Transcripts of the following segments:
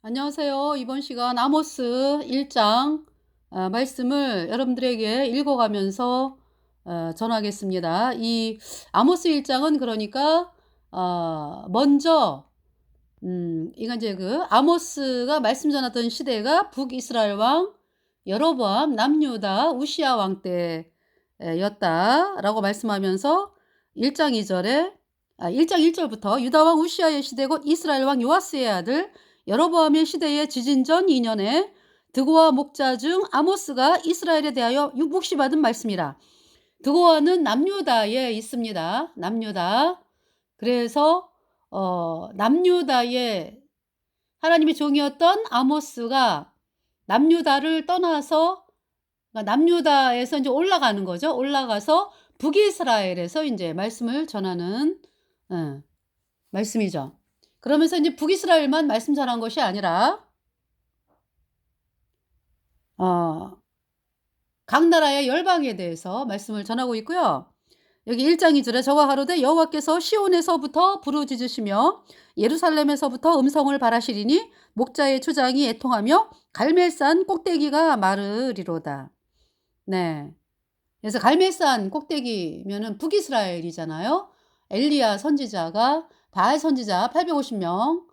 안녕하세요. 이번 시간 아모스 1장 말씀을 여러분들에게 읽어가면서 전하겠습니다. 이 아모스 1장은 그러니까 먼저 이건 이제 그 아모스가 말씀 전하던 시대가 북이스라엘 왕 여로보암 남유다 우시아 왕 때였다라고 말씀하면서 1장 2절에 1장 1절부터 유다 왕 우시아의 시대 곧 이스라엘 왕 요아스의 아들 여로보암의 시대에 지진 전 2년에 드고와 목자 중 아모스가 이스라엘에 대하여 묵시받은 말씀이라. 드고와는 남유다에 있습니다. 남유다. 그래서 남유다의 하나님의 종이었던 아모스가 남유다를 떠나서 그러니까 남유다에서 이제 올라가는 거죠. 올라가서 북이스라엘에서 이제 말씀을 전하는 말씀이죠. 그러면서 이제 북이스라엘만 말씀 전한 것이 아니라 각 나라의 열방에 대해서 말씀을 전하고 있고요. 여기 1장 2절에 저와 가로되 여호와께서 시온에서부터 부르짖으시며 예루살렘에서부터 음성을 발하시리니 목자의 초장이 애통하며 갈멜산 꼭대기가 마르리로다. 네. 그래서 갈멜산 꼭대기면은 북이스라엘이잖아요. 엘리야 선지자가 바알 선지자 850명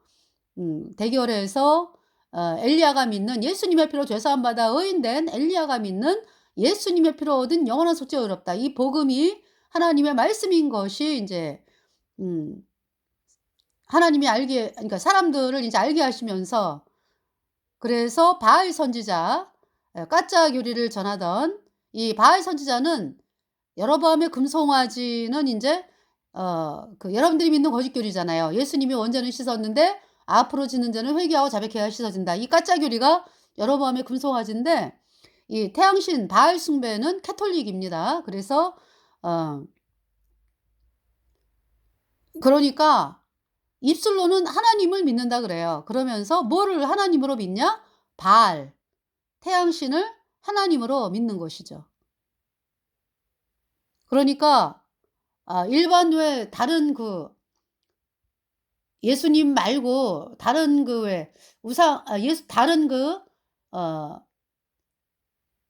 대결해서 엘리야가 믿는 예수님의 피로 죄사함 받아 의인된 엘리야가 믿는 예수님의 피로 얻은 영원한 속죄 의롭다. 이 복음이 하나님의 말씀인 것이 이제 하나님이 그러니까 사람들을 이제 알게 하시면서 그래서 바알 선지자 가짜 교리를 전하던 이 바알 선지자는 여로보암의 금송아지는 이제 그 여러분들이 믿는 거짓교리잖아요. 예수님이 원죄는 씻었는데 앞으로 짓는 죄는 회개하고 자백해야 씻어진다. 이 가짜 교리가 여로보암의 금송아지인데 이 태양신 바알 숭배는 캐톨릭입니다. 그래서 그러니까 입술로는 하나님을 믿는다 그래요. 그러면서 뭐를 하나님으로 믿냐? 바알, 태양신을 하나님으로 믿는 것이죠. 그러니까 일반 왜 다른 그 예수님 말고 다른 그 왜 우상 다른 그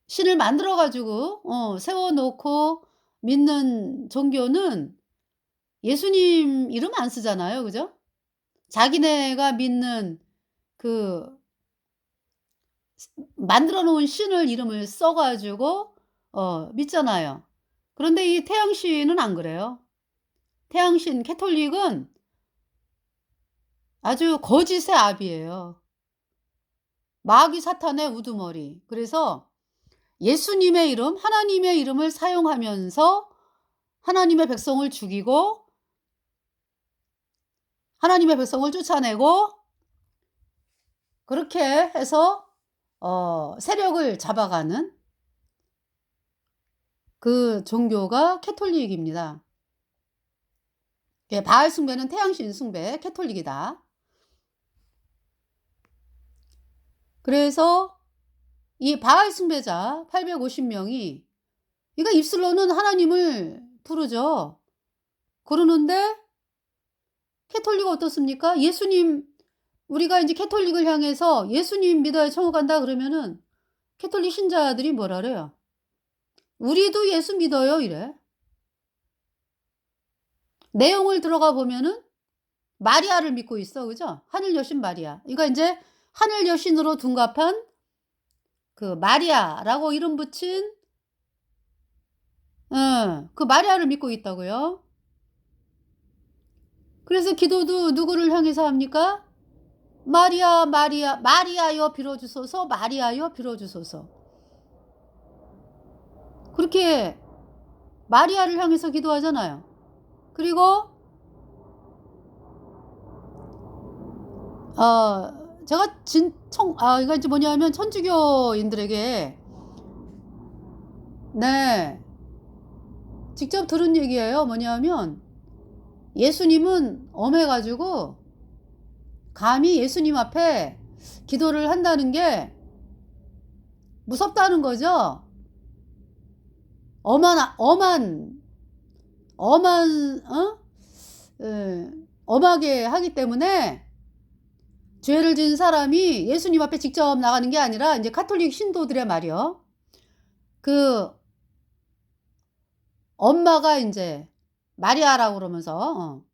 신을 만들어 가지고 세워 놓고 믿는 종교는 예수님 이름 안 쓰잖아요. 그죠? 자기네가 믿는 그 만들어 놓은 신을 이름을 써 가지고 믿잖아요. 그런데 이 태양신은 안 그래요. 태양신 캐톨릭은 아주 거짓의 압이에요. 마귀 사탄의 우두머리. 그래서 예수님의 이름, 하나님의 이름을 사용하면서 하나님의 백성을 죽이고 하나님의 백성을 쫓아내고 그렇게 해서 세력을 잡아가는 그 종교가 캐톨릭입니다. 바알 숭배는 태양신 숭배, 캐톨릭이다. 그래서 이 바알 숭배자 850명이 그러니까 입술로는 하나님을 부르죠. 그러는데 캐톨릭은 어떻습니까? 예수님 우리가 이제 캐톨릭을 향해서 예수님 믿어야 천국 간다 그러면은 캐톨릭 신자들이 뭐라 그래요? 우리도 예수 믿어요 이래. 내용을 들어가 보면은 마리아를 믿고 있어. 그죠? 하늘 여신 마리아. 그러니까 이제 하늘 여신으로 둔갑한 그 마리아라고 이름 붙인 그 마리아를 믿고 있다고요. 그래서 기도도 누구를 향해서 합니까? 마리아 마리아 마리아여 빌어주소서 마리아여 빌어주소서. 그렇게 마리아를 향해서 기도하잖아요. 그리고 제가 이거 이제 뭐냐면 천주교인들에게 네 직접 들은 얘기예요. 뭐냐면 예수님은 엄해가지고 감히 예수님 앞에 기도를 한다는 게 무섭다는 거죠. 엄하게 하기 때문에 죄를 지은 사람이 예수님 앞에 직접 나가는 게 아니라 이제 가톨릭 신도들의 말이요. 그 엄마가 인제 마리아라고 그러면서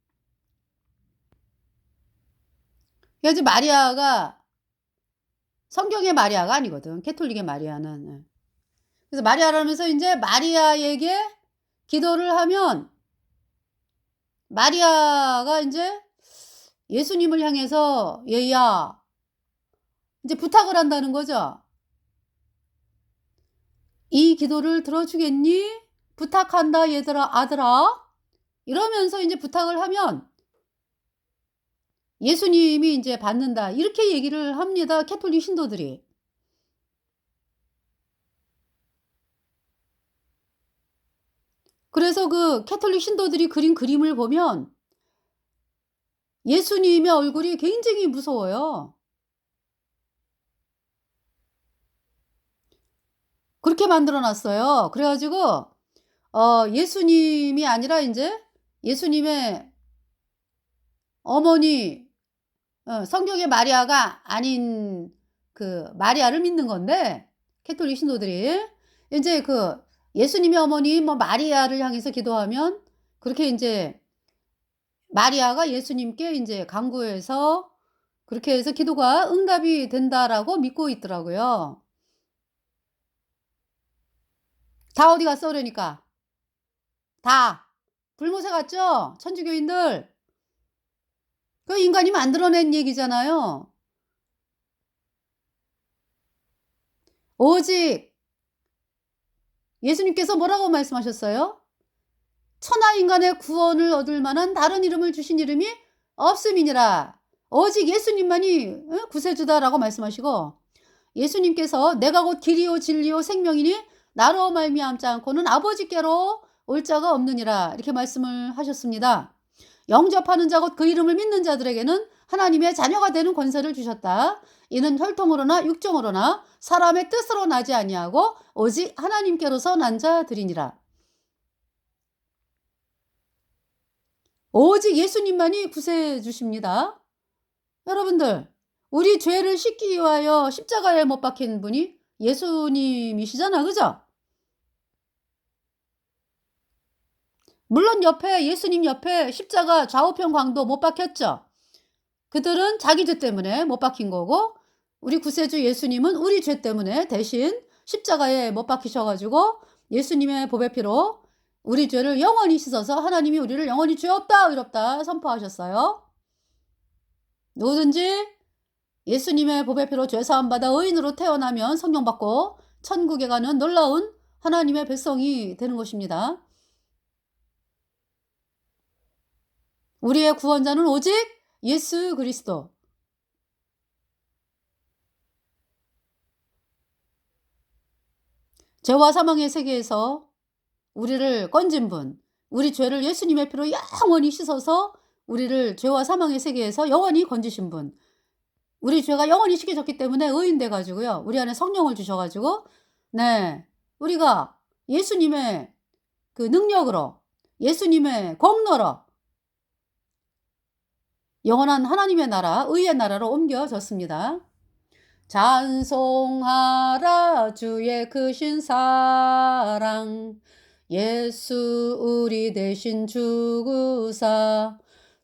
그래서 마리아가 성경의 마리아가 아니거든, 가톨릭의 마리아는. 예. 그래서 마리아라면서 인제 마리아에게 기도를 하면 마리아가 인제 예수님을 향해서 "얘야." 인제 부탁을 한다는 거죠. "이 기도를 들어 주겠니? 부탁한다 얘들아 아들아." 이러면서 인제 부탁을 하면 예수님이 인제 받는다. 이렇게 얘기를 합니다, 가톨릭 신도들이. 그래서 그 가톨릭 신도들이 그린 그림을 보면 예수님의 얼굴이 굉장히 무서워요. 그렇게 만들어 놨어요. 그래 가지고 예수님이 아니라 인제 예수님의 어머니 성경의 마리아가 아닌 그 마리아를 믿는 건데, 가톨릭 신도들이 인제 그 예수님의 어머니 뭐 마리아를 향해서 기도하면 그렇게 인제 마리아가 예수님께 인제 간구해서 그렇게 해서 기도가 응답이 된다라고 믿고 있더라고요. 다 어디 갔어 그러니까. 다. 불모세 갔죠? 천주교인들. 그 인간이 만들어낸 얘기잖아요. 오직 예수님께서 뭐라고 말씀하셨어요? 천하 인간의 구원을 얻을 만한 다른 이름을 주신 이름이 없음이니라. 오직 예수님만이 구세주다라고 말씀하시고, 예수님께서 "내가 곧 길이요 진리요 생명이니 나로 말미암지 않고는 아버지께로 올 자가 없느니라." 이렇게 말씀을 하셨습니다. 영접하는 자 곧 그 이름을 믿는 자들에게는 하나님의 자녀가 되는 권세를 주셨다. 이는 혈통으로나 육정으로나 사람의 뜻으로 나지 아니하고 오직 하나님께로서 난 자들이니라. 오직 예수님만이 구세해 주십니다. 여러분들, 우리 죄를 씻기 위하여 십자가에 못 박힌 분이 예수님이시잖아. 그죠? 물론 옆에 예수님 옆에 십자가 좌우편 광도 못 박혔죠. 그들은 자기 죄 때문에 못 박힌 거고, 우리 구세주 예수님은 우리 죄 때문에 대신 십자가에 못 박히셔 가지고 예수님의 보배 피로 우리 죄를 영원히 씻어서 하나님이 우리를 영원히 죄 없다 의롭다 선포하셨어요. 누구든지 예수님의 보배 피로 죄 사함 받아 의인으로 태어나면 성령 받고 천국에 가는 놀라운 하나님의 백성이 되는 것입니다. 우리의 구원자는 오직 예수 그리스도. 죄와 사망의 세계에서 우리를 건진 분, 우리 죄를 예수님의 피로 영원히 씻어서 우리를 죄와 사망의 세계에서 영원히 건지신 분, 우리 죄가 영원히 씻겨졌기 때문에 의인 돼 가지고요, 우리 안에 성령을 주셔 가지고 네, 우리가 예수님의 그 능력으로, 예수님의 공로로 영원한 하나님의 나라, 의의 나라로 옮겨졌습니다. 찬송하라 주의 크신 사랑, 예수 우리 대신 죽으사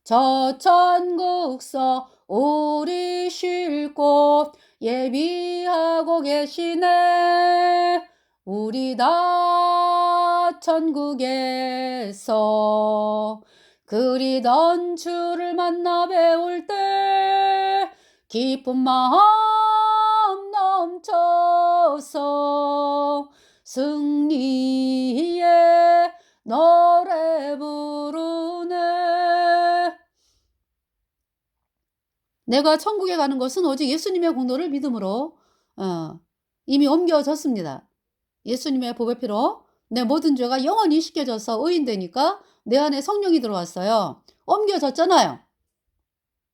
저 천국서 우리 쉴 곳 예비하고 계시네. 우리 다 천국에서 그리던 주를 만나 배울 때 기쁜 마음 넘쳐서 승리의 노래 부르네. 내가 천국에 가는 것은 오직 예수님의 공로를 믿음으로 이미 옮겨졌습니다. 예수님의 보배 피로 내 모든 죄가 영원히 씻겨져서 의인 되니까 내 안에 성령이 들어왔어요. 옮겨졌잖아요.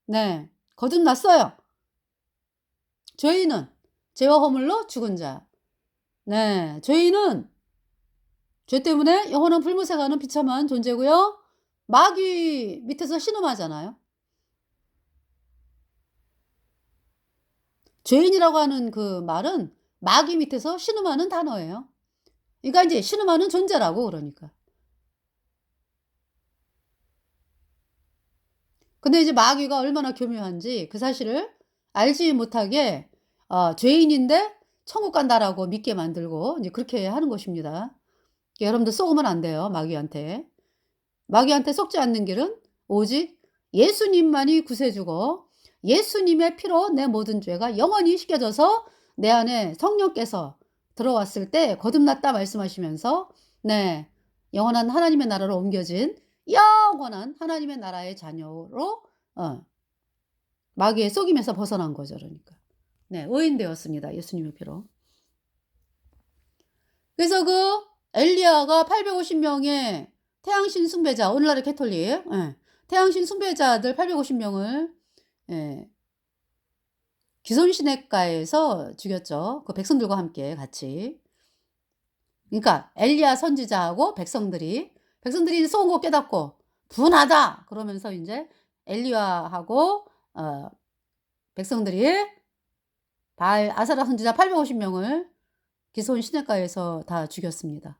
네, 거듭났어요. 죄인은 죄와 허물로 죽은 자. 네, 죄인은 죄 때문에 영원한 불못에 가는 비참한 존재고요. 마귀 밑에서 신음하잖아요. 죄인이라고 하는 그 말은 마귀 밑에서 신음하는 단어예요. 그러니까 인제 신음하는 존재라고 그러니까. 근데 이제 마귀가 얼마나 교묘한지 그 사실을 알지 못하게 죄인인데 천국 간다라고 믿게 만들고 이제 그렇게 하는 것입니다. 여러분들 속으면 안 돼요, 마귀한테. 마귀한테 속지 않는 길은 오직 예수님만이 구세주고 예수님의 피로 내 모든 죄가 영원히 씻겨져서 내 안에 성령께서 들어왔을 때 거듭났다 말씀하시면서 네, 영원한 하나님의 나라로 옮겨진 영원한 하나님의 나라의 자녀로 어 마귀의 속임에서 벗어난 거죠 그러니까. 네, 의인되었습니다 예수님의 피로. 그래서 그 엘리야가 850 명의 태양신 숭배자 오늘날의 캐톨릭 예. 태양신 숭배자들 850 명을 예. 기손시냇가에서 죽였죠. 그 백성들과 함께 같이. 그러니까 엘리야 선지자하고 백성들이 속은 거 깨닫고 분하다 그러면서 인제 엘리야하고 백성들이 바알 아사라 선지자 850 명을 기손 시냇가에서 다 죽였습니다.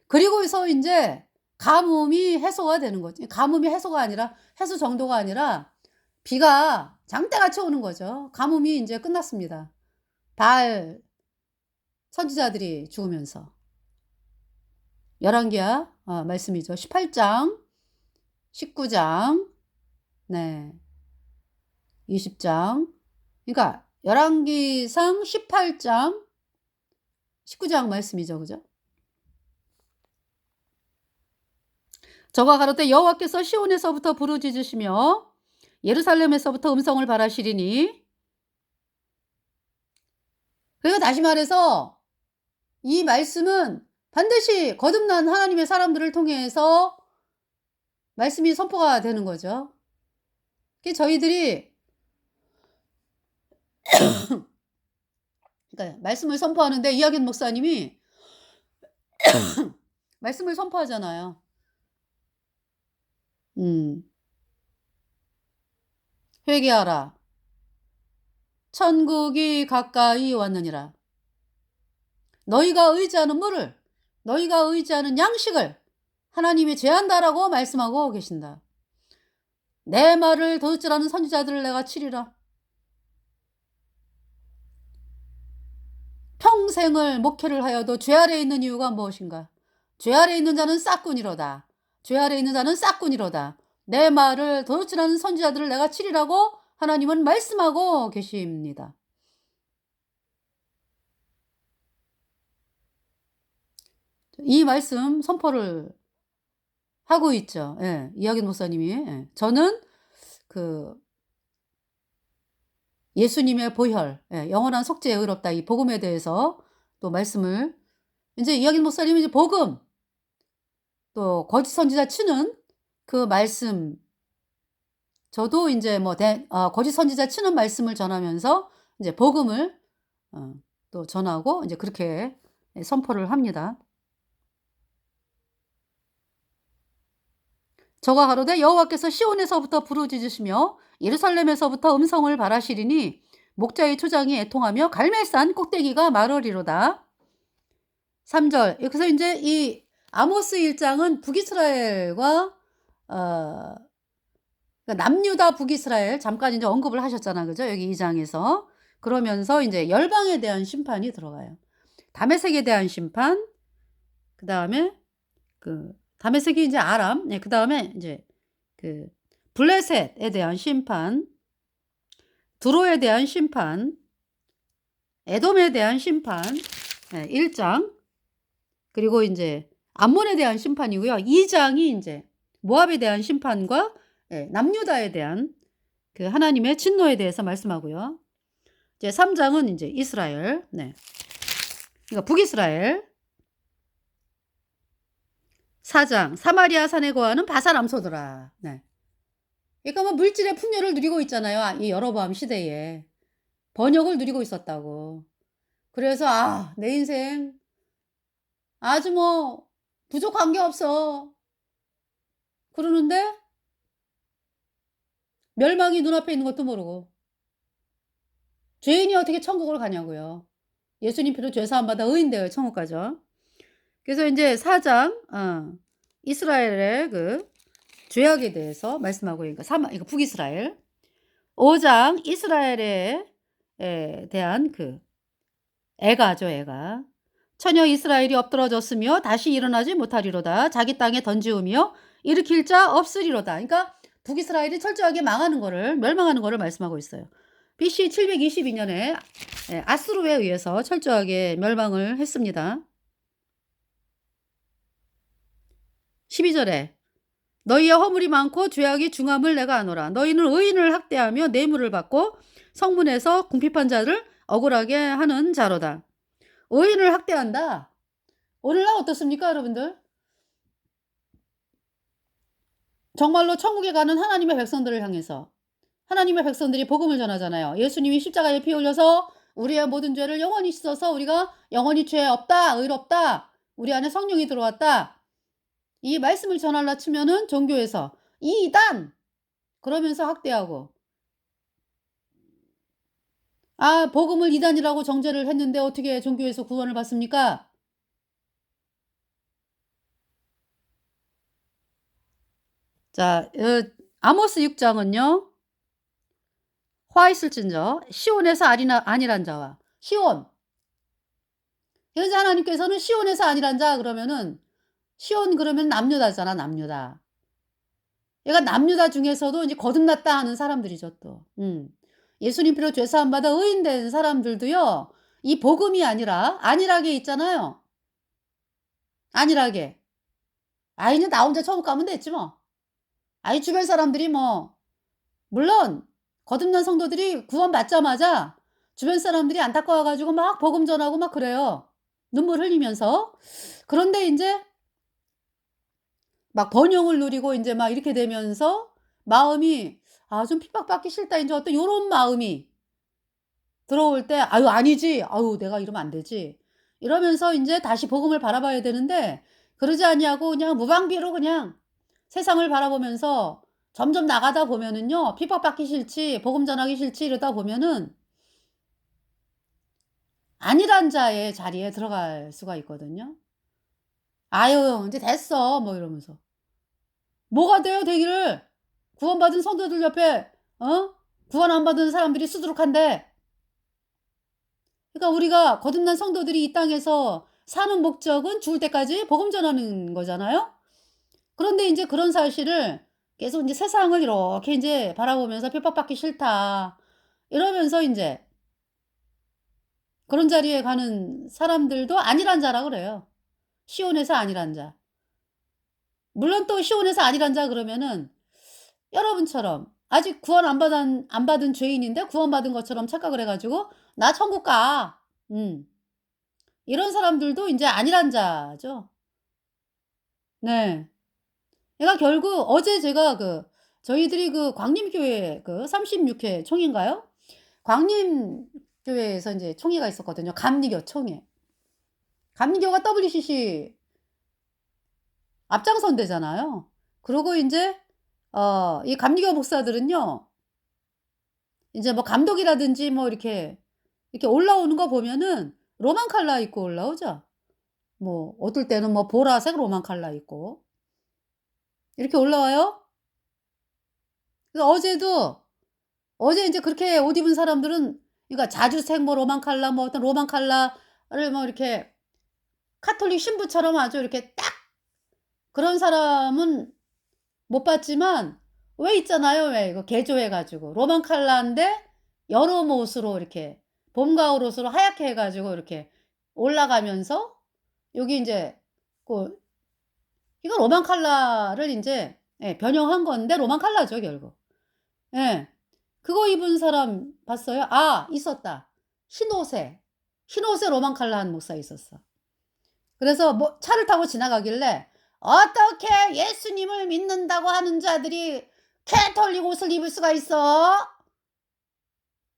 그리고서 인제 가뭄이 해소가 되는 거죠. 가뭄이 해소가 아니라 해소 정도가 아니라 비가 장대같이 오는 거죠. 가뭄이 인제 끝났습니다. 바알 선지자들이 죽으면서. 열왕기야 말씀이죠. 18장, 19장, 네, 20장. 그러니까 열왕기상 18장, 19장 말씀이죠. 그죠? 저가 가로되 여호와께서 시온에서부터 부르짖으시며 예루살렘에서부터 음성을 발하시리니. 그러니까 다시 말해서 이 말씀은 반드시 거듭난 하나님의 사람들을 통해서 말씀이 선포가 되는 거죠. 그게 저희들이 그러니까 말씀을 선포하는데 이학연 목사님이 말씀을 선포하잖아요. 회개하라. 천국이 가까이 왔느니라. 너희가 의지하는 물을, 너희가 의지하는 양식을 하나님이 제한다라고 말씀하고 계신다. 내 말을 도둑질하는 선지자들을 내가 치리라. 평생을 목회를 하여도 죄 아래에 있는 이유가 무엇인가? 죄 아래에 있는 자는 싹군이로다. 죄 아래에 있는 자는 싹군이로다. 내 말을 도둑질하는 선지자들을 내가 치리라고 하나님은 말씀하고 계십니다. 이 말씀 선포를 하고 있죠. 예, 이학연 목사님이. 예. 저는 그 예수님의 보혈, 예, 영원한 속죄에 의롭다 이 복음에 대해서 또 말씀을 이제 이학연 목사님이 이제 복음 또 거짓 선지자 치는 그 말씀 저도 인제 뭐 거짓 선지자 치는 말씀을 전하면서 이제 복음을 또 전하고 이제 그렇게 예, 선포를 합니다. 저가 가로되 여호와께서 시온에서부터 부르짖으시며 예루살렘에서부터 음성을 발하시리니 목자의 초장이 애통하며 갈멜산 꼭대기가 마르리로다. 3절. 그래서 인제 이 아모스 1장은 북이스라엘과 그러니까 남유다 북이스라엘 잠깐 인제 언급을 하셨잖아. 그죠? 여기 2장에서. 그러면서 인제 열방에 대한 심판이 들어가요. 다메섹에 대한 심판, 그다음에 다메섹이 인제 아람, 네, 그다음에 인제 블레셋에 대한 심판, 두로에 대한 심판, 에돔에 대한 심판, 예, 1장. 그리고 인제 암몬에 대한 심판이고요. 2장이 인제 모압에 대한 심판과 예, 남유다에 대한 그 하나님의 진노에 대해서 말씀하고요. 이제 3장은 인제 이스라엘, 네. 그러니까 북이스라엘. 4장 사마리아 산에 거하는 바산 암소들아. 네. 그러니까 뭐 물질의 풍요를 누리고 있잖아요. 이 여로보암 시대에. 번역을 누리고 있었다고. 그래서 내 인생 아주 뭐 부족한 게 없어. 그러는데 멸망이 눈앞에 있는 것도 모르고 죄인이 어떻게 천국을 가냐고요. 예수님 피로 죄 사함 받아 의인 되어야 천국 가죠. 그래서 인제 4 장 이스라엘의 그 죄악에 대해서 말씀하고 있으니까 이거 북이스라엘. 5장 이스라엘에 대한 그 애가죠, 애가. 처녀 이스라엘이 엎드러졌으며 다시 일어나지 못하리로다. 자기 땅에 던지우며 일으킬 자 없으리로다. 그러니까 북이스라엘이 철저하게 망하는 거를 멸망하는 거를 말씀하고 있어요. BC 722 년에 아수르에 의해서 철저하게 멸망을 했습니다. 12 절에 너희의 허물이 많고 죄악이 중함을 내가 아노라. 너희는 의인을 학대하며 뇌물을 받고 성문에서 궁핍한 자를 억울하게 하는 자로다. 의인을 학대한다. 오늘날 어떻습니까, 여러분들? 정말로 천국에 가는 하나님의 백성들을 향해서 하나님의 백성들이 복음을 전하잖아요. 예수님이 십자가에 피 흘려서 우리의 모든 죄를 영원히 씻어서 우리가 영원히 죄 없다, 의롭다, 우리 안에 성령이 들어왔다. 이 말씀을 전하려 치면은 종교에서 이단 그러면서 학대하고 복음을 이단이라고 정죄를 했는데 어떻게 종교에서 구원을 받습니까? 자, 아모스 6 장은요. 화 있을진저 시온에서 아니란 자와 시온. 현재 하나님께서는 시온에서 아니란 자 그러면은 시온 그러면 남유다잖아, 남유다. 얘가 남유다 중에서도 이제 거듭났다 하는 사람들이죠, 또. 예수님 피로 죄 사함 받아 의인 된 사람들도요. 이 복음이 아니라 안일하게 있잖아요. 안일하게. 이제 나 혼자 천국 가면 됐지 뭐. 주변 사람들이 뭐 물론 거듭난 성도들이 구원받자마자 주변 사람들이 안타까워 가지고 막 복음 전하고 막 그래요. 눈물 흘리면서. 그런데 인제 막 번영을 누리고 인제 막 이렇게 되면서 마음이 '좀 핍박받기 싫다.' 인제 어떤 요런 마음이 들어올 때 '아유 아니지. 아유 내가 이러면 안 되지.' 이러면서 인제 다시 복음을 바라봐야 되는데 그러지 아니하고 그냥 무방비로 그냥 세상을 바라보면서 점점 나가다 보면은요. 핍박받기 싫지 복음 전하기 싫지 이러다 보면은 안일한 자의 자리에 들어갈 수가 있거든요. "아유 인제 됐어." 뭐 이러면서. 뭐가 돼요 되기를. 구원받은 성도들 옆에 구원 안 받은 사람들이 수두룩한데 그러니까 우리가 거듭난 성도들이 이 땅에서 사는 목적은 죽을 때까지 복음 전하는 거잖아요. 그런데 인제 그런 사실을 계속 인제 세상을 이렇게 인제 바라보면서 '핍박받기 싫다.' 이러면서 인제 그런 자리에 가는 사람들도 안일한 자라 그래요. 시온에서 안일한 자. 물론 또 시온에서 안일한 자 그러면은 여러분처럼 아직 구원 안 받은 죄인인데 구원받은 것처럼 착각을 해 가지고 '나 천국 가.' 음. 이런 사람들도 인제 안일한 자죠. 네. 그러니까 결국 어제 제가 저희들이 광림교회 36회 총회인가요? 광림교회에서 인제 총회가 있었거든요. 감리교 총회. 감리교가 WCC 앞장선대잖아요. 그러고 인제 이 감리교 목사들은요. 인제 뭐 감독이라든지 뭐 이렇게 올라오는 거 보면은 로만 컬러 입고 올라오죠. 뭐 어떨 때는 뭐 보라색 로만 컬러 입고 이렇게 올라와요. 그래서 어제 인제 그렇게 옷 입은 사람들은 그러니까 자주색 뭐 로만 컬러 뭐 어떤 로만 컬러를 뭐 이렇게 카톨릭 신부처럼 아주 이렇게 딱 그런 사람은 못 봤지만 왜 있잖아요. 왜 이거 개조해 가지고 로만 컬러인데 여름 옷으로 이렇게 봄, 가을 옷으로 하얗게 해 가지고 이렇게 올라가면서 여기 인제 그 이거 로만 컬러를 인제 변형한 건데 로만 컬러죠 결국. 예. 그거 입은 사람 봤어요? 있었다. 흰옷에 로만 컬러 한 목사 있었어. 그래서 뭐 차를 타고 지나가길래 "어떻게 예수님을 믿는다고 하는 자들이 캐톨릭 옷을 입을 수가 있어?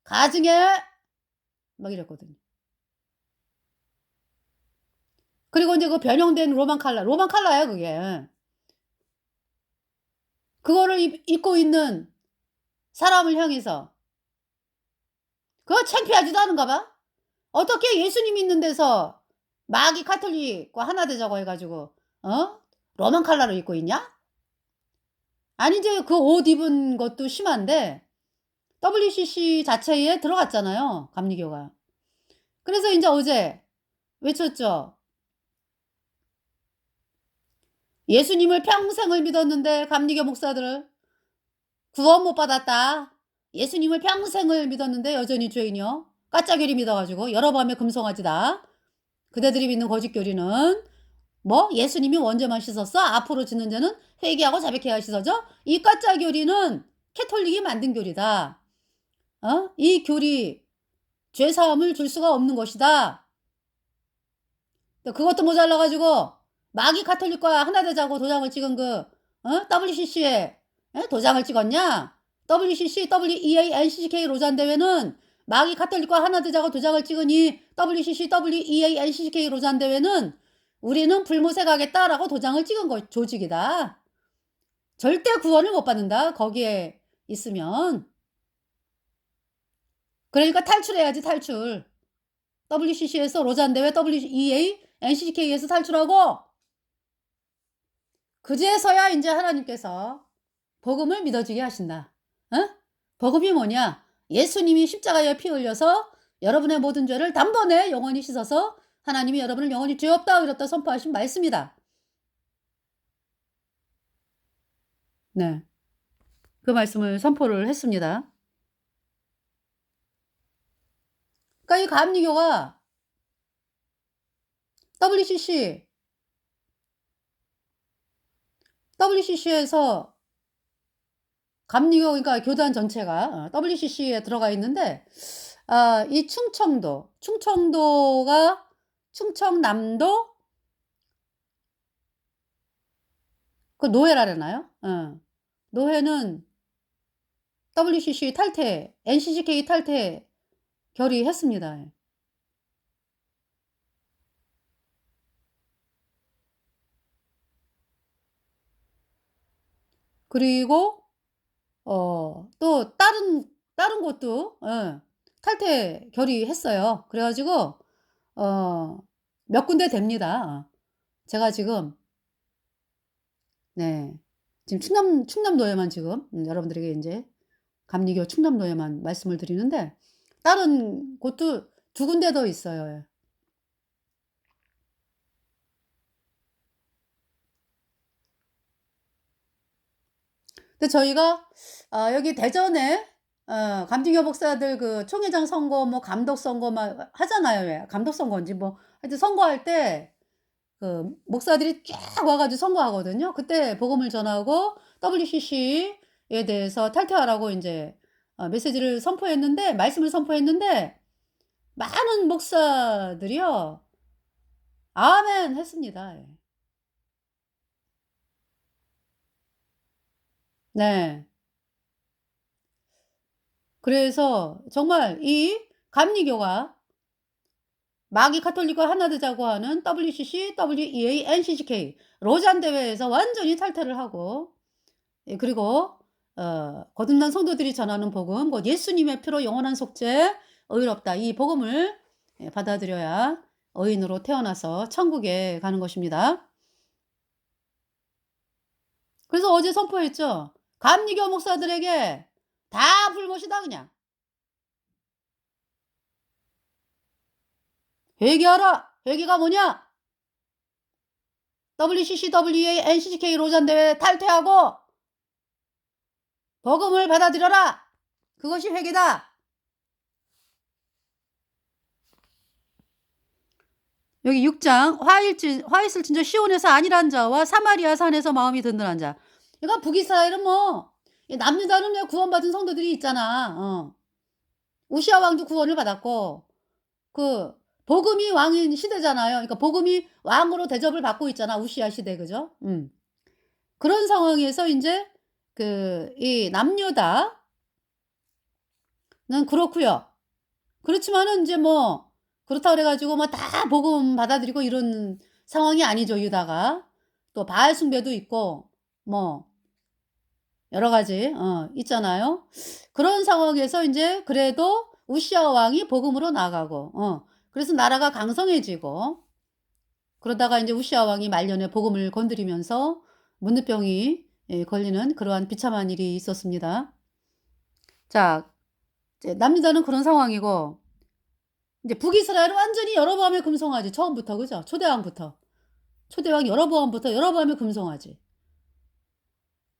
가증해." 막 이랬거든요. 그리고 인제 그 변형된 로만 컬러예요 그게. 그거를 입고 있는 사람을 향해서 그거 창피하지도 않은가 봐. 어떻게 예수님 있는 데서 마귀 가톨릭과 하나 되자고 해 가지고 로만 칼라를 입고 있냐? 아니 이제 그 옷 입은 것도 심한데 WCC 자체에 들어갔잖아요, 감리교가. 그래서 인제 어제 외쳤죠. 예수님을 평생을 믿었는데 감리교 목사들을 구원 못 받았다. 예수님을 평생을 믿었는데 여전히 죄인이요. 까짜교리 믿어 가지고 여러 밤에 금송아지다. 그대들이 믿는 거짓 교리는 뭐 예수님이 원죄만 씻었어? 앞으로 짓는 죄는 회개하고 자백해야 씻어져? 이 까짜 교리는 캐톨릭이 만든 교리다. 이 교리 죄 사함을 줄 수가 없는 것이다. 그것도 모자라 가지고 마귀 가톨릭과 하나 되자고 도장을 찍은 그 WCC에 도장을 찍었냐? WCC, WEA, NCCK 로잔 대회는 마귀 가톨릭과 하나 되자고 도장을 찍으니 WCC, WEA, NCCK 로잔 대회는 우리는 불못에 가겠다라고 도장을 찍은 조직이다. 절대 구원을 못 받는다. 거기에 있으면. 그러니까 탈출해야지 탈출. WCC에서 로잔 대회, WEA, NCCK에서 탈출하고 그제서야 이제 하나님께서 복음을 믿어지게 하신다. 복음이 뭐냐? 예수님이 십자가에 피 흘려서 여러분의 모든 죄를 단번에 영원히 씻어서 하나님이 여러분을 영원히 죄 없다 의롭다 선포하신 말씀이다. 네. 그 말씀을 선포를 했습니다. 그러니까 이 감리교가 WCC에서 감리교 그러니까 교단 전체가 WCC에 들어가 있는데 이 충청도가 충청남도 그 노회라려나요? 노회는 WCC 탈퇴, NCCK 탈퇴 결의했습니다. 그리고 또 다른 곳도 탈퇴 결의했어요. 그래 가지고 몇 군데 됩니다. 제가 지금 네. 지금 충남도에만 지금 여러분들에게 인제 감리교 충남도에만 말씀을 드리는데 다른 곳도 2 군데 더 있어요. 근데 저희가 여기 대전에 감리교 목사들 그 총회장 선거 뭐 감독 선거 막 하잖아요. 왜 감독 선거인지 뭐 하여튼 선거할 때 그 목사들이 쫙 와 가지고 선거하거든요. 그때 복음을 전하고 WCC에 대해서 탈퇴하라고 인제 메시지를 선포했는데 말씀을 선포했는데 많은 목사들이요. 아멘 했습니다. 예. 네. 그래서 정말 이 감리교가 마귀 가톨릭과 하나 되자고 하는 WCC, WEA, NCCK 로잔 대회에서 완전히 탈퇴를 하고 예 그리고 거듭난 성도들이 전하는 복음 곧 예수님의 피로 영원한 속죄 의롭다 이 복음을 받아들여야 의인으로 태어나서 천국에 가는 것입니다. 그래서 어제 선포했죠. 감리교 목사들에게 다 불못이다 그냥. 회개하라. 회개가 뭐냐? WCC, WEA, NCCK 로잔 대회 탈퇴하고 복음을 받아들여라. 그것이 회개다. 여기 6장 화 있을 진저 시온에서 안일한 자와 사마리아 산에서 마음이 든든한 자. 그러니까 북이스라엘은 뭐 남유다는 왜 구원받은 성도들이 있잖아. 우시아 왕도 구원을 받았고 그 복음이 왕인 시대잖아요. 그러니까 복음이 왕으로 대접을 받고 있잖아. 우시아 시대 그죠? 그런 상황에서 인제 이 남유다는 그렇고요. 그렇지만은 인제 뭐 그렇다 그래 가지고 뭐 다 복음 받아들이고 이런 상황이 아니죠, 유다가. 또 바알 숭배도 있고 뭐 여러 가지 있잖아요. 그런 상황에서 인제 그래도 우시아 왕이 복음으로 나가고 그래서 나라가 강성해지고 그러다가 이제 우시아 왕이 말년에 복음을 건드리면서 문드병이 걸리는 그러한 비참한 일이 있었습니다. 자, 이제 남유다는 그런 상황이고 이제 북이스라엘은 완전히 여로보암에 금송아지 처음부터 그죠? 초대왕부터 초대왕 여로보암부터 여로보암에 금송아지.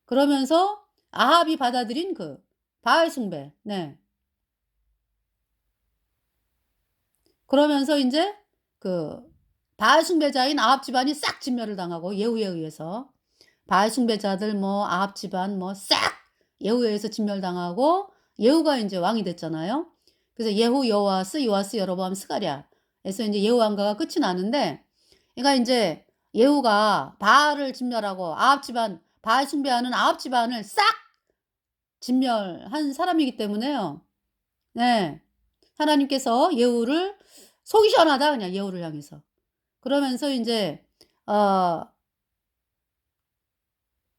그러면서 아합이 받아들인 그 바알 숭배. 네. 그러면서 이제 그 바알 숭배자인 아합 집안이 싹 진멸을 당하고 예후에 의해서 바알 숭배자들 뭐 아합 집안 뭐 싹 예후에 의해서 진멸당하고 예후가 이제 왕이 됐잖아요. 그래서 예후 여호와스 요아스 여로보암 스가랴 에서 이제 예후 왕가가 끝이 나는데 그러니까 이제 예후가 바알을 진멸하고 아합 집안 바알 숭배하는 아합 집안을 싹 진멸한 사람이기 때문에요. 네. 하나님께서 예후를 속이 시원하다 그냥 예후를 향해서. 그러면서 인제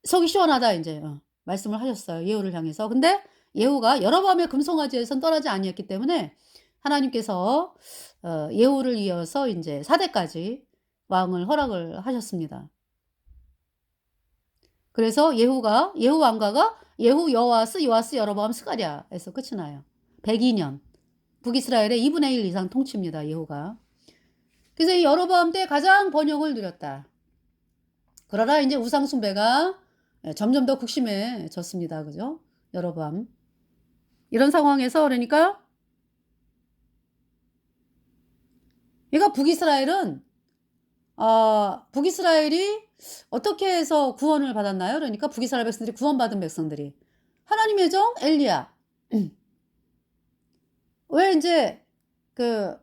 속이 시원하다 인제 말씀을 하셨어요. 예후를 향해서. 근데 예후가 여로보암의 금송아지에선 떠나지 아니했기 때문에 하나님께서 예후를 이어서 인제 4대까지 왕을 허락을 하셨습니다. 그래서 예후 왕가가 예후 여호와스 요아스 여로보암 스가랴에서 끝이 나요. 102년. 북이스라엘의 2분의 1 이상 통치입니다. 예후가. 그래서 이 여로보암 때 가장 번영을 누렸다. 그러나 이제 우상 숭배가 점점 더 극심해졌습니다. 그죠? 여로보암. 이런 상황에서 그러니까 북이스라엘은 북이스라엘이 어떻게 해서 구원을 받았나요? 그러니까 북이스라엘 백성들이 구원받은 백성들이 하나님의 종 엘리야. 왜 이제 그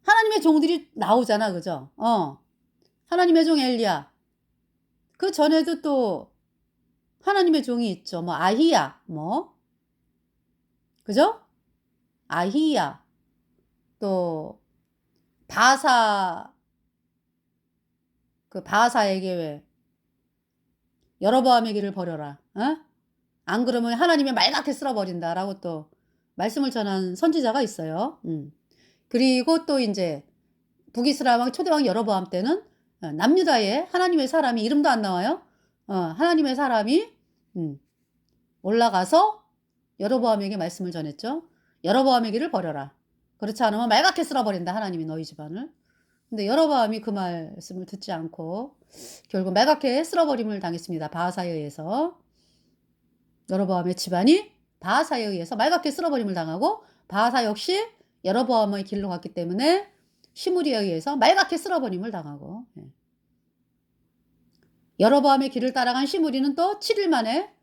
하나님의 종들이 나오잖아. 그죠? 하나님의 종 엘리야. 그 전에도 또 하나님의 종이 있죠. 뭐 아히야 뭐 그죠? 아히야 또 바사 그 바사에게 왜 여로보암의 길을 버려라. 안 그러면 하나님의 말갛게 쓸어버린다라고 또 말씀을 전한 선지자가 있어요. 그리고 또 이제 북이스라엘 왕 초대왕 여로보암 때는 남유다에 하나님의 사람이 이름도 안 나와요. 하나님의 사람이 올라가서 여로보암에게 말씀을 전했죠. 여로보암의 길을 버려라. 그렇지 않으면 말갛게 쓸어버린다. 하나님이 너희 집안을. 근데 여로보암이 그 말씀을 듣지 않고 결국 말갛게 쓸어버림을 당했습니다. 바하사에 의해서. 여로보암의 집안이 바하사에 의해서 말갛게 쓸어버림을 당하고 바하사 역시 여로보암의 길로 갔기 때문에 시므리에 의해서 말갛게 쓸어버림을 당하고 여로보암의 길을 따라간 시므리는 또 7일 만에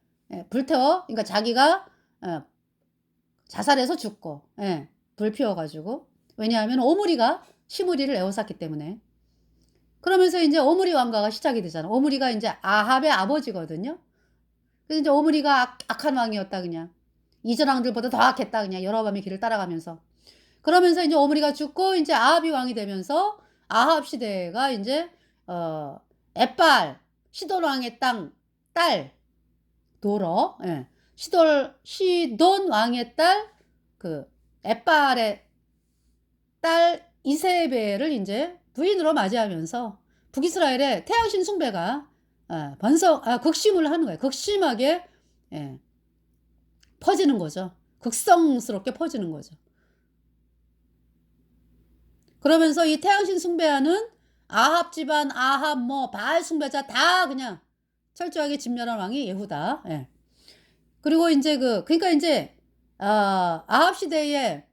불태워 그러니까 자기가 자살해서 죽고 불 피워가지고 왜냐하면 오므리가 시므리를 에워쌌기 때문에 그러면서 이제 오므리 왕가가 시작이 되잖아. 오므리가 이제 아합의 아버지거든요. 그래서 이제 오므리가 악한 왕이었다 그냥 이전 왕들보다 더 악했다 그냥 여로보암의 길을 따라가면서 그러면서 이제 오므리가 죽고 이제 아합이 왕이 되면서 아합 시대가 이제 엣발 시돈 왕의 딸 도러 시돈 왕의 딸 그 엣발의 딸 이세벨을 이제 부인으로 맞이하면서 북이스라엘의 태양신 숭배가 극심을 하는 거예요. 극심하게 퍼지는 거죠. 극성스럽게 퍼지는 거죠. 그러면서 이 태양신 숭배하는 아합 집안, 아합 뭐 바알 숭배자 다 그냥 철저하게 진멸한 왕이 예후다. 그리고 이제 그러니까 이제 아합 시대에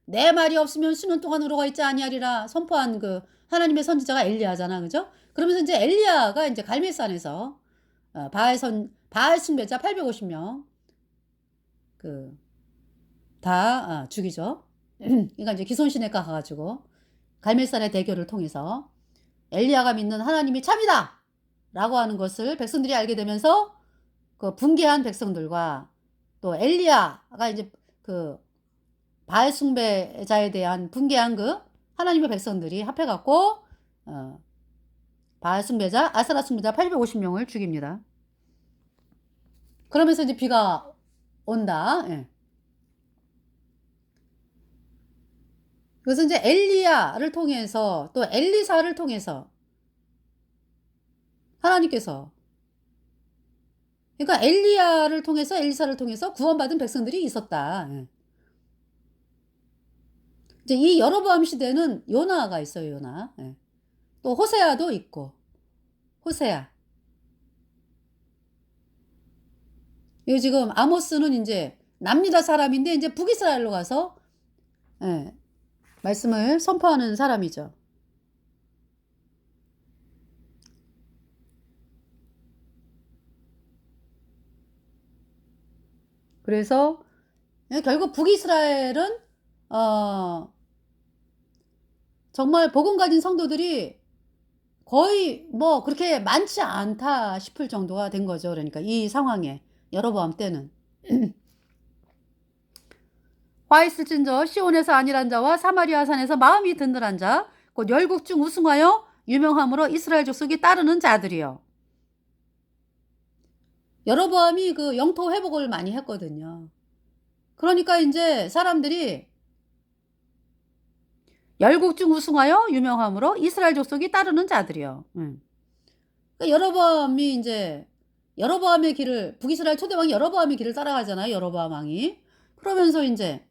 내 말이 없으면 수년 동안 우러가 있지 아니하리라 선포한 그 하나님의 선지자가 엘리야잖아. 그죠? 그러면서 이제 엘리야가 이제 갈멜산에서 바알 숭배자 850명 다 죽이죠. 그러니까 이제 기손신에가 가가지고 갈멜산의 대교를 통해서 엘리야가 믿는 하나님이 참이다! 라고 하는 것을 백성들이 알게 되면서 그 붕괴한 백성들과 또 엘리야가 이제 그 바알 숭배자에 대한 붕괴한 그 하나님의 백성들이 합해갖고 바알 숭배자, 아세라 숭배자 850명을 죽입니다. 그러면서 이제 비가 온다. 그래서 이제 엘리야를 통해서 또 엘리사를 통해서 하나님께서, 그러니까 엘리야를 통해서 엘리사를 통해서 구원받은 백성들이 있었다. 예. 이제 이 여로보암 시대는 요나가 있어요, 요나. 예. 또 호세아도 있고, 호세아. 이 지금 아모스는 이제 남유다 사람인데 이제 북이스라엘로 가서 예, 말씀을 선포하는 사람이죠. 그래서 결국 북이스라엘은 정말 복음 가진 성도들이 거의 뭐 그렇게 많지 않다 싶을 정도가 된 거죠. 그러니까 이 상황에 여로보암 때는 화 있을진저 시온에서 안일한 자와 사마리아 산에서 마음이 든든한 자 곧 열국 중 우승하여 유명함으로 이스라엘 족속이 따르는 자들이요. 여로보암이 그 영토 회복을 많이 했거든요. 그러니까 이제 사람들이 열국 중 우승하여 유명함으로 이스라엘 족속이 따르는 자들이요. 그러니까 여로보암이 이제 여로보암의 길을, 북이스라엘 초대왕이 여로보암의 길을 따라가잖아요. 여로보암 왕이. 그러면서 이제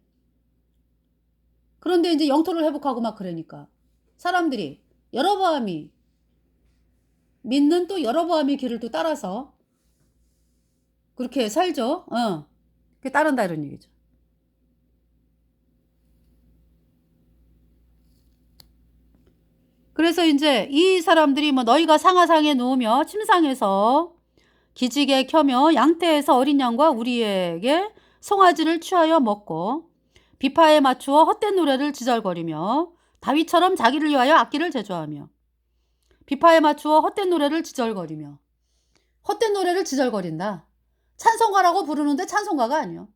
그런데 이제 영토를 회복하고 막 그러니까 사람들이 여로보암이 믿는 또 여로보암의 길을 또 따라서 그렇게 살죠. 그게 따른다 이런 얘기죠. 그래서 이제 이 사람들이 뭐 너희가 상하상에 누우며 침상에서 기지개 켜며 양떼에서 어린 양과 우리에게 송아지를 취하여 먹고 비파에 맞추어 헛된 노래를 지절거리며 다윗처럼 자기를 위하여 악기를 제조하며 비파에 맞추어 헛된 노래를 지절거리며 헛된 노래를 지절거린다. 찬송가라고 부르는데 찬송가가 아니요.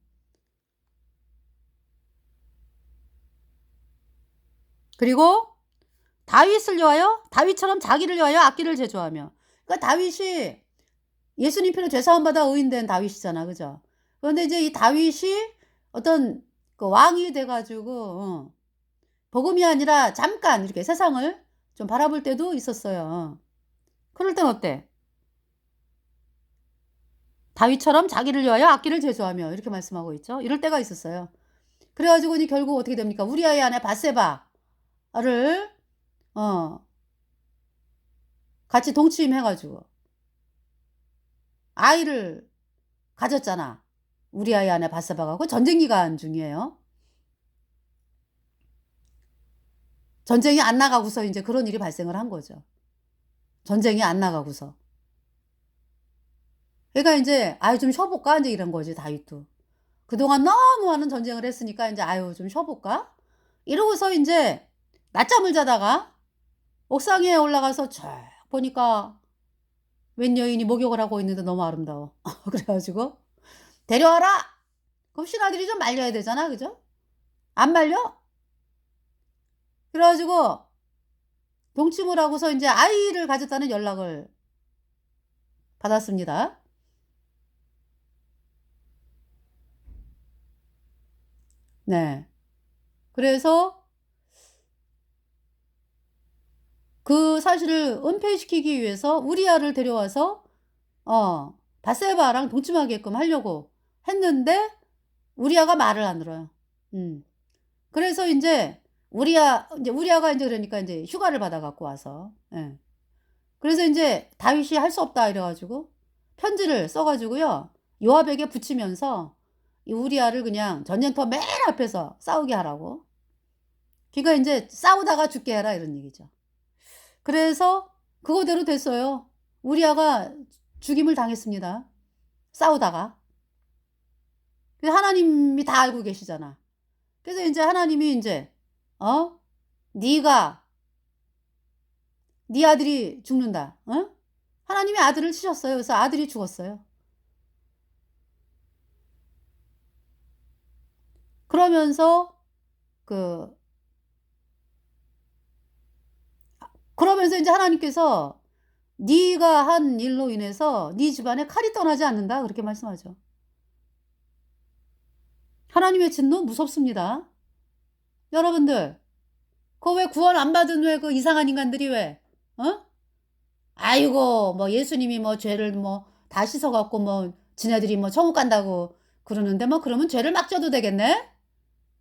그리고 다윗을 위하여 다윗처럼 자기를 위하여 악기를 제조하며 그러니까 다윗이 예수님 피로 죄사함받아 의인된 다윗이잖아. 그죠? 그런데 이제 이 다윗이 어떤 그 왕이 돼가지고 복음이 아니라 잠깐 이렇게 세상을 좀 바라볼 때도 있었어요. 그럴 땐 어때? 다윗처럼 자기를 위하여 악기를 제조하며 이렇게 말씀하고 있죠. 이럴 때가 있었어요. 그래가지고 이제 결국 어떻게 됩니까? 우리아의 아내 밧세바를 같이 동침해가지고 아이를 가졌잖아. 우리아의 아내 밧세바가. 그 전쟁 기간 중이에요. 전쟁이 안 나가고서 이제 그런 일이 발생을 한 거죠. 전쟁이 안 나가고서. 그러니까 이제 아유 좀 쉬어볼까 이제 이런 거지 다윗도. 그동안 너무 많은 전쟁을 했으니까 이제 아유 좀 쉬어볼까 이러고서 이제 낮잠을 자다가 옥상에 올라가서 쫙 보니까 웬 여인이 목욕을 하고 있는데 너무 아름다워. 그래가지고 데려와라. 그럼 신하들이 좀 말려야 되잖아, 그죠? 안 말려? 그래가지고 동침을 하고서 이제 아이를 가졌다는 연락을 받았습니다. 네. 그래서 그 사실을 은폐시키기 위해서 우리아를 데려와서 밧세바랑 동침하게끔 하려고 했는데 우리아가 말을 안 들어요. 그래서 이제 우리아가 이제 그러니까 이제 휴가를 받아 갖고 와서 그래서 이제 다윗이 할 수 없다 이래가지고 편지를 써가지고요 요압에게 붙이면서 이 우리아를 그냥 전쟁터 맨 앞에서 싸우게 하라고. 그러니까 이제 싸우다가 죽게 해라 이런 얘기죠. 그래서 그거대로 됐어요. 우리아가 죽임을 당했습니다. 싸우다가. 하나님이 다 알고 계시잖아. 그래서 이제 하나님이 이제 네가 네 아들이 죽는다. 하나님이 아들을 치셨어요. 그래서 아들이 죽었어요. 그러면서 그러면서 이제 하나님께서 네가 한 일로 인해서 네 집안에 칼이 떠나지 않는다 그렇게 말씀하죠. 하나님의 진노 무섭습니다. 여러분들 그 왜 구원 안 받은 왜 그 이상한 인간들이 왜, 어? 아이고, 뭐 예수님이 뭐 죄를 뭐 다 씻어갖고 뭐 지네들이 뭐 천국 간다고 그러는데 뭐 그러면 죄를 막 져도 되겠네?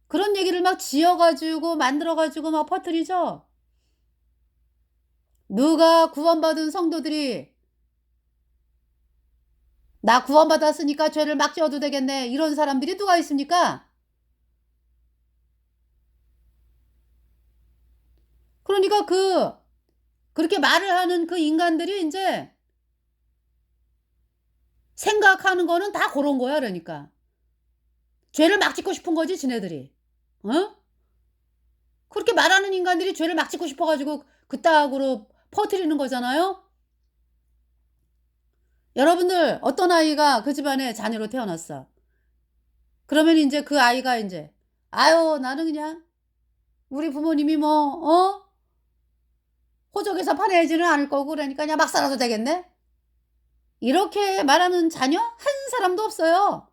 그런 얘기를 막 지어가지고 만들어가지고 막 퍼뜨리죠. 누가 구원받은 성도들이 나 구원받았으니까 죄를 막 지어도 되겠네. 이런 사람들이 누가 있습니까? 그러니까 그렇게 말을 하는 그 인간들이 이제 생각하는 거는 다 그런 거야, 그러니까. 죄를 막 짓고 싶은 거지, 지네들이. 어? 그렇게 말하는 인간들이 죄를 막 짓고 싶어가지고 그따구로 퍼뜨리는 거잖아요? 여러분들, 어떤 아이가 그 집안에 자녀로 태어났어. 그러면 이제 그 아이가 이제, 아유, 나는 그냥 우리 부모님이 뭐, 호적에서 파내지는 않을 거고 그러니까 그냥 막 살아도 되겠네? 이렇게 말하는 자녀 한 사람도 없어요.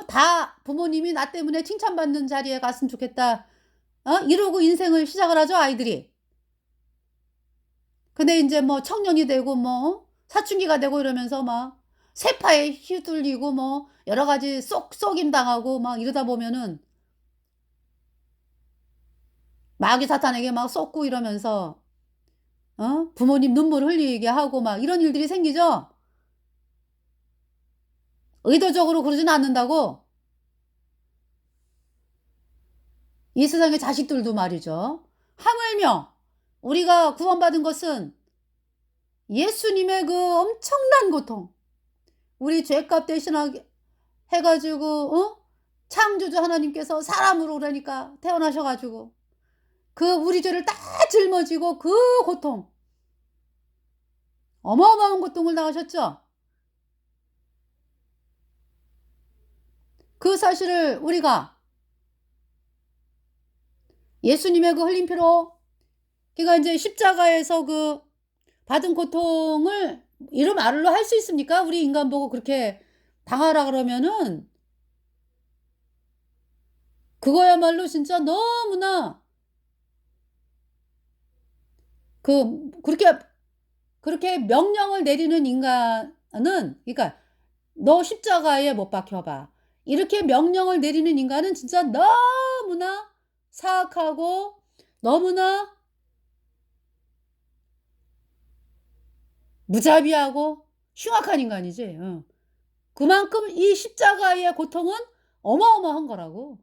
다 부모님이 나 때문에 칭찬받는 자리에 갔으면 좋겠다. 이러고 인생을 시작을 하죠, 아이들이. 근데 이제 뭐 청년이 되고 뭐 사춘기가 되고 이러면서 막 세파에 휘둘리고 뭐 여러 가지 쏙쏙임 당하고 막 이러다 보면은 마귀 사탄에게 막 쏟고 이러면서 부모님 눈물 흘리게 하고 막 이런 일들이 생기죠. 의도적으로 그러진 않는다고. 이 세상의 자식들도 말이죠. 하물며 우리가 구원받은 것은 예수님의 그 엄청난 고통, 우리 죄값 대신하게 해가지고 창조주 하나님께서 사람으로 그러니까 태어나셔가지고 그 우리 죄를 다 짊어지고 그 고통, 어마어마한 고통을 당하셨죠. 그 사실을 우리가 예수님의 그 흘린 피로, 그러니까 이제 십자가에서 그 받은 고통을 이런 말로 할 수 있습니까? 우리 인간 보고 그렇게 당하라 그러면은 그거야말로 진짜 너무나 그렇게 명령을 내리는 인간은, 그러니까 너 십자가에 못 박혀봐, 이렇게 명령을 내리는 인간은 진짜 너무나 사악하고 너무나 무자비하고 흉악한 인간이지. 그만큼 이 십자가의 고통은 어마어마한 거라고.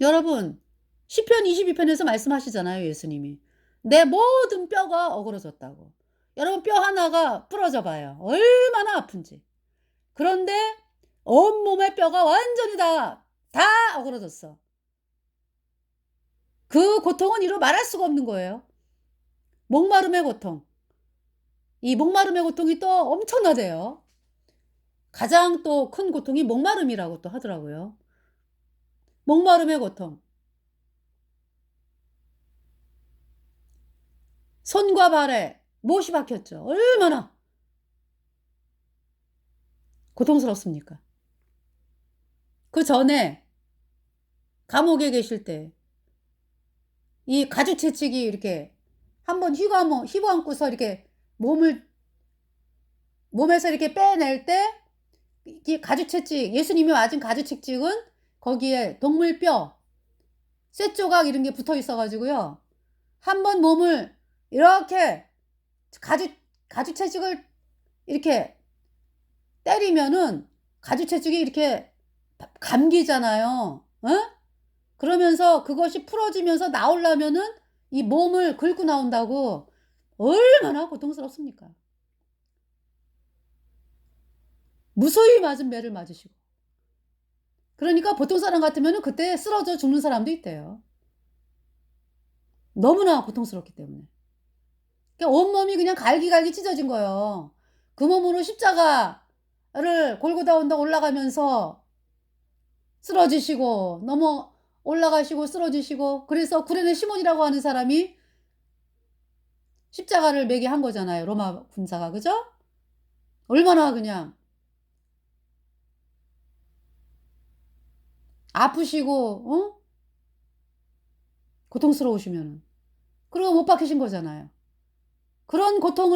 여러분, 시편 22편에서 말씀하시잖아요, 예수님이. 내 모든 뼈가 어그러졌다고. 여러분, 뼈 하나가 부러져 봐요. 얼마나 아픈지. 그런데 온몸의 뼈가 완전히 다 어그러졌어. 그 고통은 이루 말할 수가 없는 거예요. 목마름의 고통. 이 목마름의 고통이 또 엄청나대요. 가장 또 큰 고통이 목마름이라고 또 하더라고요. 목마름의 고통. 손과 발에 못이 박혔죠. 얼마나 고통스럽습니까? 그 전에 감옥에 계실 때 이 가죽 채찍이 이렇게 한번 휘감고서 이렇게 몸에서 이렇게 빼낼 때 이 가죽 채찍, 예수님이 맞은 가죽 채찍은 거기에 동물뼈, 쇠조각 이런 게 붙어 있어가지고요. 한번 몸을 이렇게 가죽 채찍을 이렇게 때리면은 가죽 채찍이 이렇게 감기잖아요. 그러면서 그것이 풀어지면서 나오려면은 이 몸을 긁고 나온다고. 얼마나 고통스럽습니까? 무수히 맞은 매를 맞으시고. 그러니까 보통 사람 같으면은 그때 쓰러져 죽는 사람도 있대요. 너무나 고통스럽기 때문에. 그러니까 온몸이 그냥 갈기갈기 찢어진 거예요. 그 몸으로 십자가를 골고다 올라가면서 쓰러지시고 넘어 올라가시고 쓰러지시고, 그래서 구레네 시몬이라고 하는 사람이 십자가를 매게 한 거잖아요. 로마 군사가. 그죠? 얼마나 그냥 아프시고 고통스러우시면은. 그리고 못 박히신 거잖아요. 그런 고통을